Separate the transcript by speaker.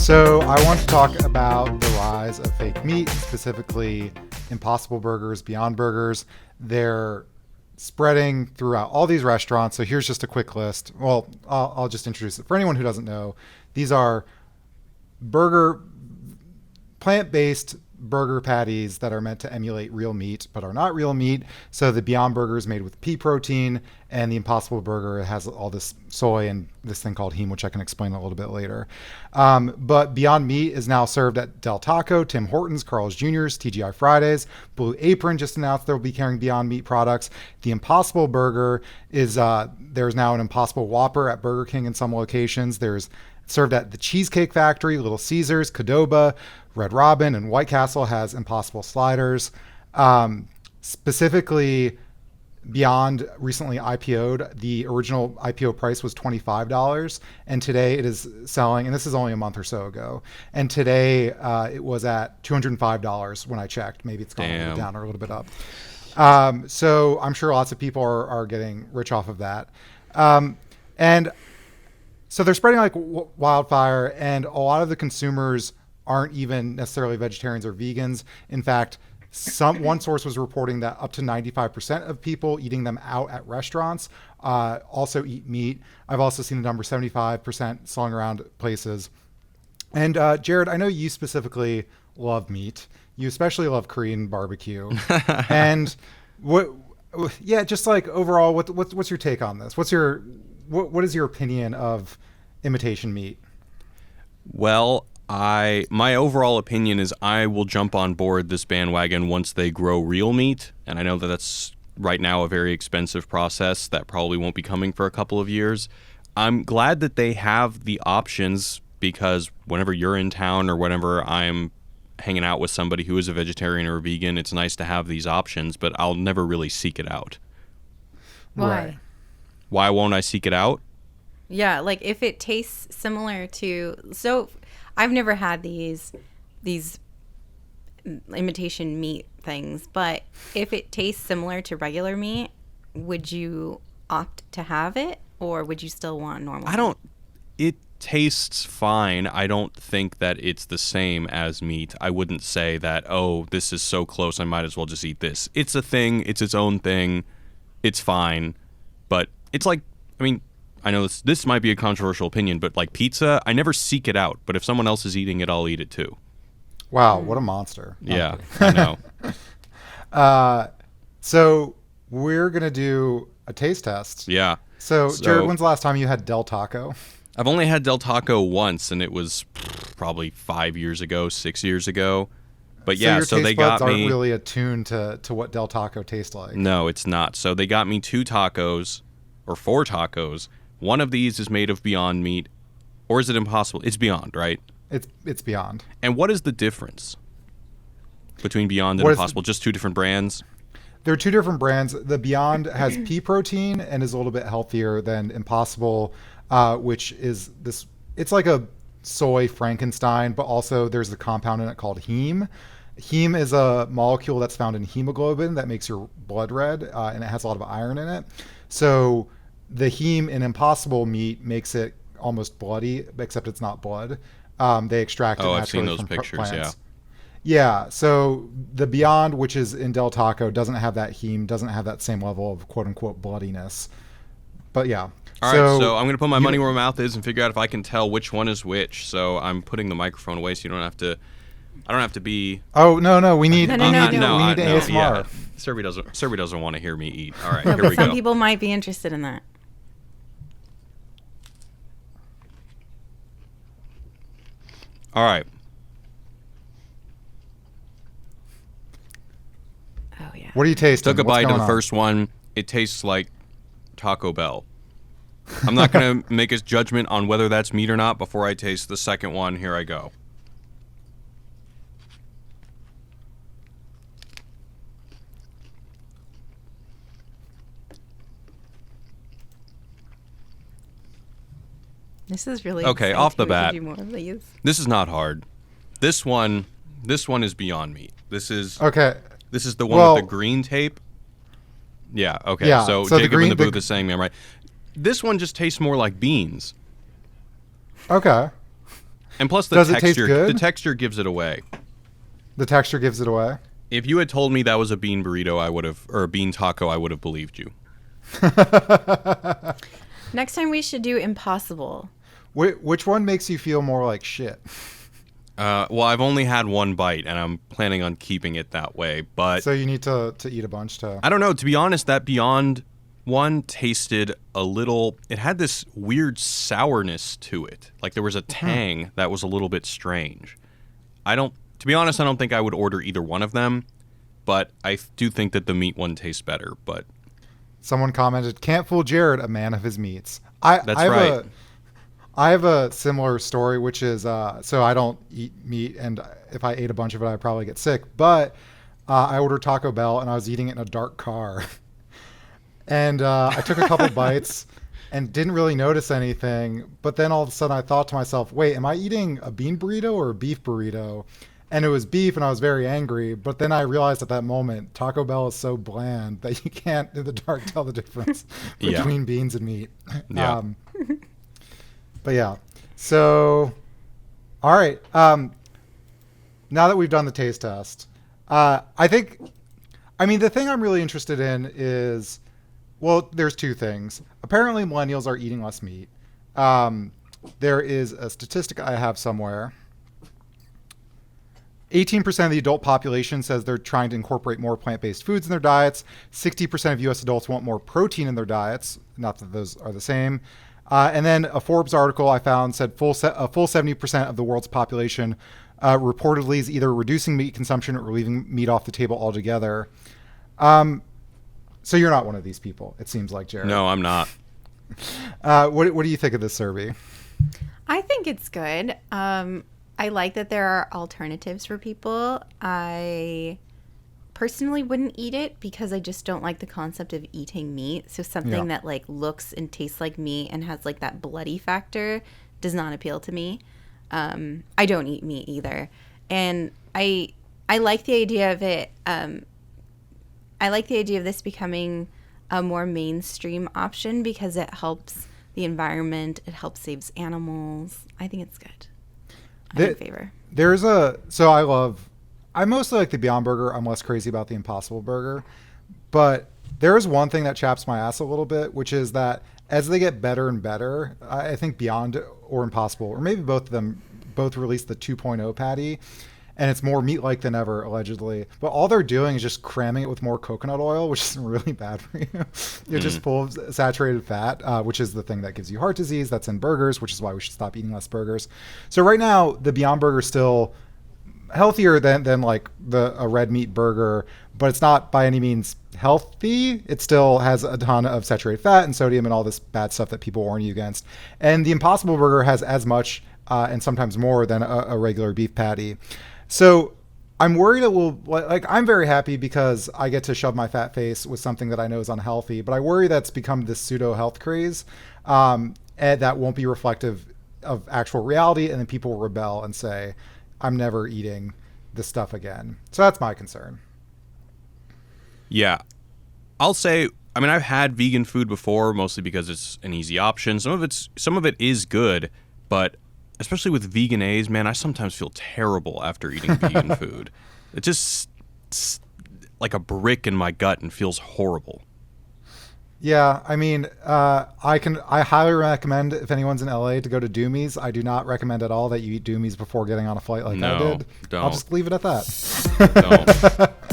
Speaker 1: So I want to talk about the rise of fake meat, specifically Impossible Burgers, Beyond Burgers. They're spreading throughout all these restaurants. So here's just a quick list. Well, I'll just introduce it. For anyone who doesn't know, these are plant-based burger patties that are meant to emulate real meat but are not real meat. So the Beyond Burger is made with pea protein, and the Impossible Burger has all this soy and this thing called heme, which I can explain a little bit later. But Beyond Meat is now served at Del Taco, Tim Hortons, Carl's Jr.'s, TGI Fridays. Blue Apron just announced they'll be carrying Beyond Meat products. The Impossible Burger is there's now an Impossible Whopper at Burger King in some locations. There's served at the Cheesecake Factory, Little Caesars, Qdoba, Red Robin, and White Castle has Impossible Sliders. Specifically, Beyond recently IPO'd. The original IPO price was $25, and today it is selling, and this is only a month or so ago, and today it was at $205 when I checked. Maybe it's gone a little down or a little bit up. So I'm sure lots of people are getting rich off of that. And so they're spreading like wildfire, and a lot of the consumers aren't even necessarily vegetarians or vegans. In fact, one source was reporting that up to 95% of people eating them out at restaurants also eat meat. I've also seen the number 75% slung around places. And Jared, I know you specifically love meat. You especially love Korean barbecue. And just like overall, what's your take on this? What is your opinion of imitation meat?
Speaker 2: Well, my overall opinion is I will jump on board this bandwagon once they grow real meat, and I know that that's right now a very expensive process that probably won't be coming for a couple of years. I'm glad that they have the options, because whenever you're in town or whenever I'm hanging out with somebody who is a vegetarian or a vegan, it's nice to have these options, but I'll never really seek it out.
Speaker 3: Why?
Speaker 1: Right.
Speaker 2: Why won't I seek it out?
Speaker 3: Yeah, like if it tastes similar to... So I've never had these imitation meat things, but if it tastes similar to regular meat, would you opt to have it, or would you still want normal meat?
Speaker 2: It tastes fine. I don't think that it's the same as meat. I wouldn't say that, oh, this is so close, I might as well just eat this. It's a thing. It's its own thing. It's fine. But it's like, I mean, I know this might be a controversial opinion, but like pizza, I never seek it out. But if someone else is eating it, I'll eat it too.
Speaker 1: Wow, what a monster.
Speaker 2: Yeah, I know.
Speaker 1: So we're going to do a taste test.
Speaker 2: Yeah.
Speaker 1: So, Jared, when's the last time you had Del Taco?
Speaker 2: I've only had Del Taco once, and it was probably 5 years ago, 6 years ago. But yeah, so they got me...
Speaker 1: aren't really attuned to what Del Taco tastes like.
Speaker 2: No, it's not. So they got me 2 tacos, or 4 tacos. One of these is made of Beyond Meat, or is it Impossible? It's Beyond, right?
Speaker 1: It's Beyond.
Speaker 2: And what is the difference between Beyond and Impossible? Just 2 different brands?
Speaker 1: There are 2 different brands. The Beyond has pea protein and is a little bit healthier than Impossible, which is this. It's like a soy Frankenstein, but also there's a compound in it called heme. Heme is a molecule that's found in hemoglobin that makes your blood red, and it has a lot of iron in it. So the heme in Impossible meat makes it almost bloody, except it's not blood. They extract it naturally
Speaker 2: I've seen those
Speaker 1: from
Speaker 2: pictures,
Speaker 1: plants. Yeah, so the Beyond, which is in Del Taco, doesn't have that heme, doesn't have that same level of quote-unquote bloodiness. But yeah.
Speaker 2: All right, so I'm going to put my money where my mouth is and figure out if I can tell which one is which. So I'm putting the microphone away so you don't have to... I don't have to be...
Speaker 1: Oh, no, we need, we need ASMR.
Speaker 2: Yeah. Serby doesn't want to hear me eat. All right,
Speaker 3: No,
Speaker 2: here
Speaker 3: but
Speaker 2: we go.
Speaker 3: some people might be interested in that.
Speaker 2: All right.
Speaker 3: Oh, yeah.
Speaker 1: What are you tasting?
Speaker 2: Took a bite of the first one. It tastes like Taco Bell. I'm not going to make a judgment on whether that's meat or not before I taste the second one. Here I go.
Speaker 3: This is really
Speaker 2: okay.
Speaker 3: exciting.
Speaker 2: Off the
Speaker 3: We should
Speaker 2: bat,
Speaker 3: do more of these.
Speaker 2: this is not hard. This one is Beyond Meat. This is
Speaker 1: okay.
Speaker 2: This is the one with the green tape. Yeah. Okay.
Speaker 1: Yeah,
Speaker 2: So
Speaker 1: so the
Speaker 2: Jacob
Speaker 1: green-
Speaker 2: in the booth is saying me, I'm right. This one just tastes more like beans.
Speaker 1: Okay.
Speaker 2: And plus
Speaker 1: Does it taste good?
Speaker 2: The texture gives it away.
Speaker 1: The texture gives it away.
Speaker 2: If you had told me that was a bean burrito, or a bean taco, I would have believed you.
Speaker 3: Next time we should do Impossible.
Speaker 1: Which one makes you feel more like shit?
Speaker 2: Well, I've only had one bite, and I'm planning on keeping it that way. But
Speaker 1: So you need to eat a bunch to...
Speaker 2: I don't know. To be honest, that Beyond one tasted a little... It had this weird sourness to it. Like there was a tang that was a little bit strange. To be honest, I don't think I would order either one of them, but I do think that the meat one tastes better. But
Speaker 1: Someone commented, "Can't fool Jared, a man of his meats."
Speaker 2: That's right.
Speaker 1: I have a similar story, which is so I don't eat meat, and if I ate a bunch of it, I'd probably get sick. But I ordered Taco Bell, and I was eating it in a dark car, and I took a couple bites and didn't really notice anything. But then all of a sudden, I thought to myself, "Wait, am I eating a bean burrito or a beef burrito?" And it was beef, and I was very angry. But then I realized at that moment, Taco Bell is so bland that you can't, in the dark, tell the difference between beans and meat.
Speaker 2: Yeah.
Speaker 1: But yeah. So, all right. Now that we've done the taste test, the thing I'm really interested in is, well, there's two things. Apparently, millennials are eating less meat. There is a statistic I have somewhere. 18% of the adult population says they're trying to incorporate more plant-based foods in their diets. 60% of U.S. adults want more protein in their diets. Not that those are the same. And then a Forbes article I found said a full 70% of the world's population reportedly is either reducing meat consumption or leaving meat off the table altogether. So you're not one of these people, it seems like, Jared.
Speaker 2: No, I'm not.
Speaker 1: What do you think of this survey?
Speaker 3: I think it's good. I like that there are alternatives for people. I personally wouldn't eat it because I just don't like the concept of eating meat. So something that like looks and tastes like meat and has like that bloody factor does not appeal to me. I don't eat meat either. And I like the idea of it. I like the idea of this becoming a more mainstream option because it helps the environment. It helps saves animals. I think it's good. I'm in favor.
Speaker 1: I mostly like the Beyond Burger. I'm less crazy about the Impossible Burger. But there is one thing that chaps my ass a little bit, which is that as they get better and better, I think Beyond or Impossible, or maybe both of them, both released the 2.0 patty, and it's more meat-like than ever, allegedly. But all they're doing is just cramming it with more coconut oil, which is really bad for you. You're just full of saturated fat, which is the thing that gives you heart disease. That's in burgers, which is why we should stop eating less burgers. So right now, the Beyond Burger is still healthier than like a red meat burger, but it's not by any means healthy. It still has a ton of saturated fat and sodium and all this bad stuff that people warn you against. And the Impossible Burger has as much and sometimes more than a regular beef patty. So I'm worried I'm very happy because I get to shove my fat face with something that I know is unhealthy, but I worry that's become this pseudo health craze and that won't be reflective of actual reality. And then people will rebel and say, I'm never eating this stuff again. So that's my concern.
Speaker 2: Yeah. I'll say, I've had vegan food before, mostly because it's an easy option. Some of it is good, but especially with vegan A's, man, I sometimes feel terrible after eating vegan food. It's like a brick in my gut and feels horrible.
Speaker 1: Yeah, I highly recommend, if anyone's in LA, to go to Doomy's. I do not recommend at all that you eat Doomy's before getting on a flight like I did.
Speaker 2: Don't.
Speaker 1: I'll just leave it at that.
Speaker 2: Don't.